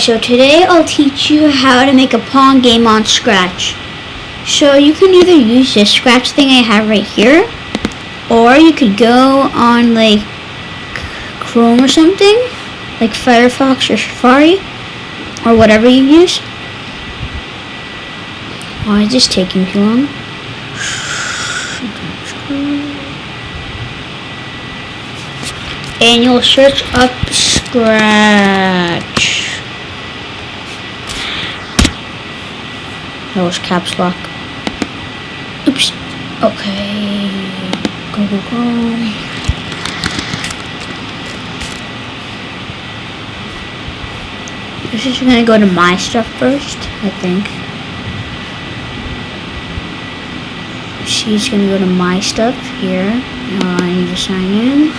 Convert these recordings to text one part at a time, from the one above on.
So today I'll teach you how to make a Pong game on Scratch. So you can either use this Scratch thing I have right here, or you could go on like Chrome or something, like Firefox or Safari, or whatever you use. Why is this taking too long? And you'll search up Scratch. That was caps lock. Oops. Okay. Go. This is gonna go to my stuff first, I think. She's gonna go to my stuff here. I need to sign in.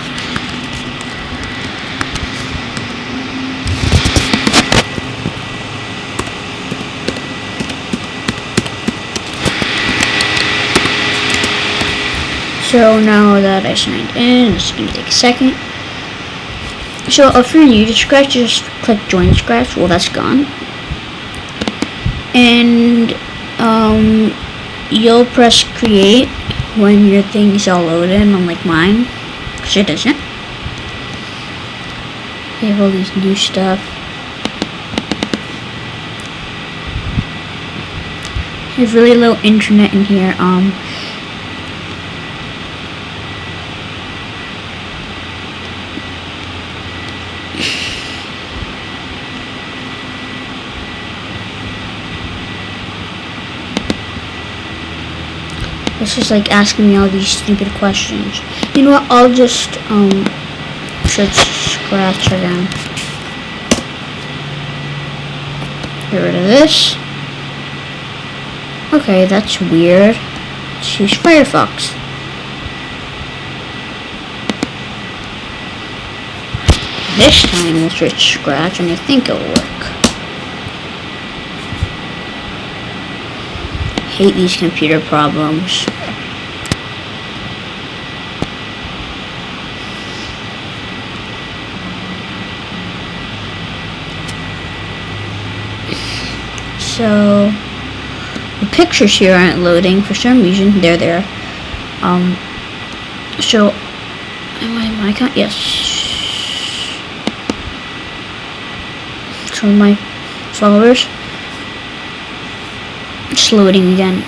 So now that I signed in, it's going to take a second. So if you're new to Scratch, just click join Scratch. Well, that's gone. And you'll press create when your thing's all loaded, unlike mine, because it doesn't. You have all these new stuff. You have really low internet in here. It's just like asking me all these stupid questions. You know what? I'll just search Scratch again. Get rid of this. Okay, that's weird. Let's use Firefox. This time we'll search Scratch, and I think it'll work. Hate these computer problems. So the pictures here aren't loading for some reason. They're there. So am I in my account? Yes. So my followers. It's loading again.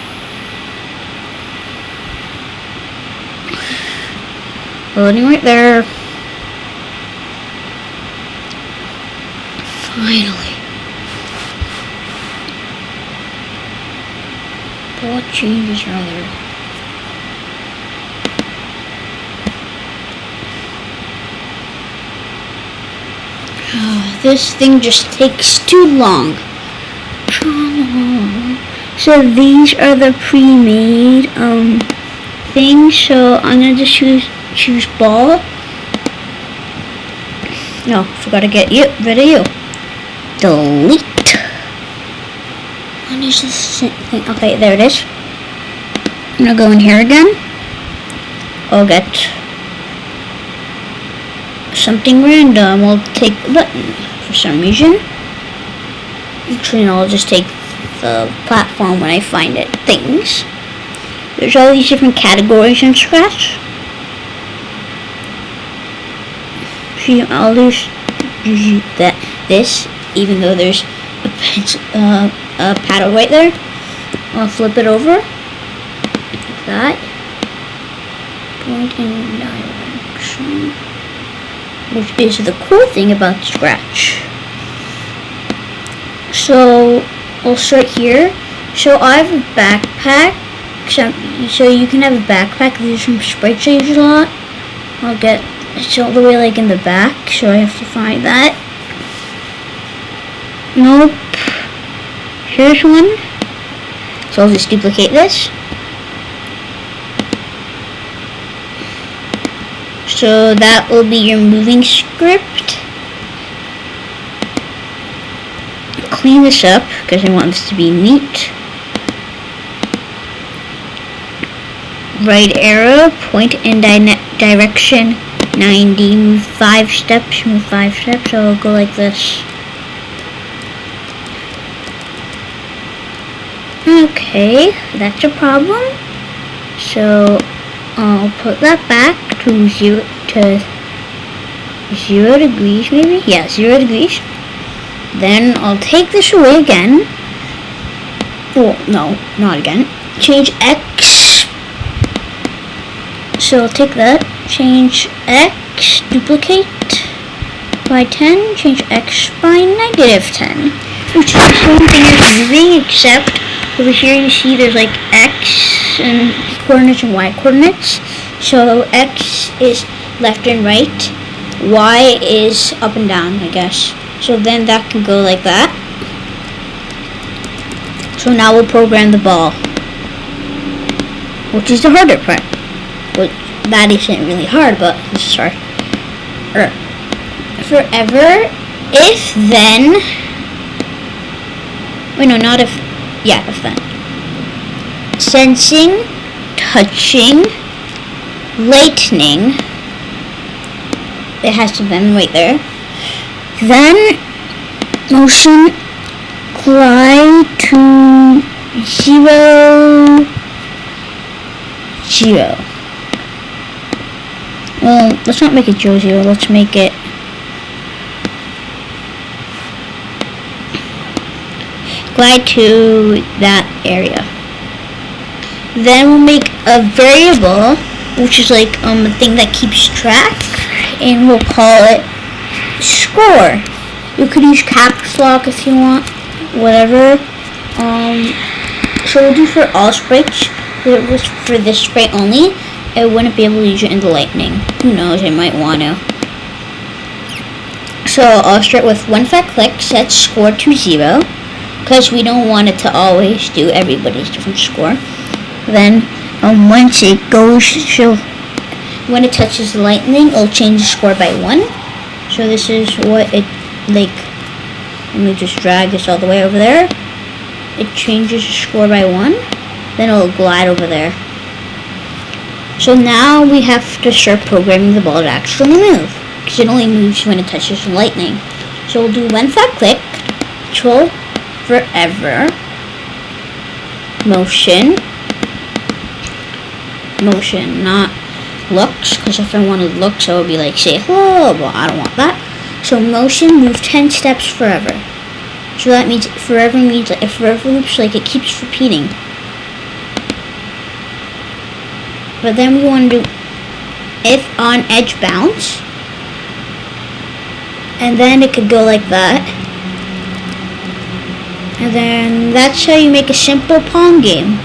Loading right there. Finally. But what changes are there? This thing just takes too long. So these are the pre-made things. So I'm gonna just choose ball. No, forgot to get rid of you. Delete. What is this thing? Okay, there it is. I'm gonna go in here again. I'll get something random. I'll take the button for some reason. Actually, no, I'll just take the platform when I find it. Things. There's all these different categories in Scratch. See, I'll use this, even though there's a paddle right there. I'll flip it over like that. Point in direction, which is the cool thing about Scratch. So I'll start here. So I have a backpack. So you can have a backpack. There's some sprites I use a lot. I'll get it's all the way like in the back, so I have to find that. Nope. Here's one. So I'll just duplicate this. So that will be your moving script. Clean this up because I want this to be neat. Right arrow, point in direction 90, move 5 steps, so I'll go like this. Okay, that's a problem. So I'll put that back to 0 degrees, maybe? Yeah, 0 degrees. Then I'll take this away again. Well, no, not again. Change X. So I'll take that, change X, duplicate by 10, change X by -10. Which is the same thing as moving, except over here you see there's like X and coordinates and Y coordinates. So X is left and right, Y is up and down, I guess. So then that can go like that. So now we'll program the ball, which is the harder part. Well, that isn't really hard, but this is hard. Forever, if then. Wait, no, not if. Yeah, if then. Sensing, touching, lightning. It has to then right there. Then motion glide to 0, 0. Well, let's not make it 0, 0. Let's make it glide to that area. Then we'll make a variable, which is like a thing that keeps track, and we'll call it score. You could use caps lock if you want, whatever. So we'll do for all sprites. If it was for this sprite only, I wouldn't be able to use it in the lightning. Who knows, I might want to. So I'll start with one fat click, set score to 0, because we don't want it to always do everybody's different score. Then once it goes, when it touches the lightning, it'll change the score by 1. So this is what it, like, let me just drag this all the way over there. It changes the score by 1. Then it'll glide over there. So now we have to start programming the ball to actually move, because it only moves when it touches the lightning. So we'll do one fat click, control forever, motion, not looks, because if I wanted looks, I would be like, say hello, but I don't want that. So motion, move 10 steps forever. So that means forever means like, if forever loops, like it keeps repeating. But then we want to do if on edge bounce, and then it could go like that. And then that's how you make a simple Pong game.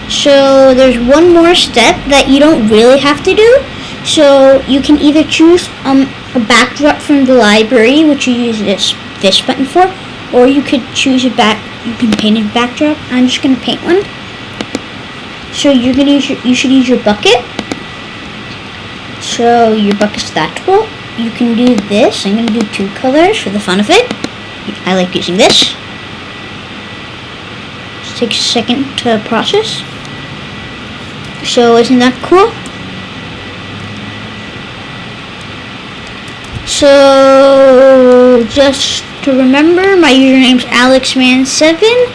So there's one more step that you don't really have to do. So you can either choose a backdrop from the library, which you use this button for, or you could choose you can paint a backdrop. I'm just gonna paint one. So you should use your bucket. So your bucket's that tool. You can do this. I'm gonna do 2 colors for the fun of it. I like using this. Just takes a second to process. So isn't that cool? So just to remember, my username's AlexMan7.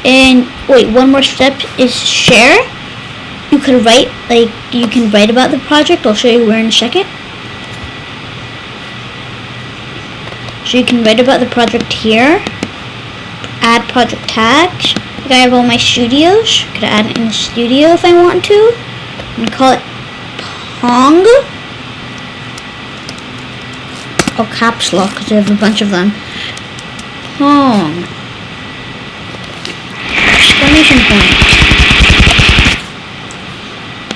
And wait, one more step is share. You can write about the project. I'll show you where in a second. So you can write about the project here. Add project tags. I have all my studios. I could add it in the studio if I want to. I'm gonna call it Pong. Oh, caps lock because I have a bunch of them. Pong. Exclamation point.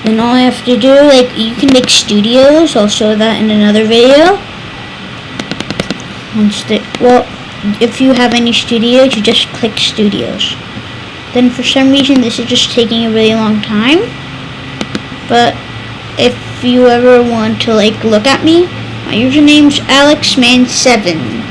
Then all I have to do, like, you can make studios. I'll show that in another video. Well, if you have any studios, you just click studios. Then for some reason this is just taking a really long time. But if you ever want to like look at me, my username's AlexMan7.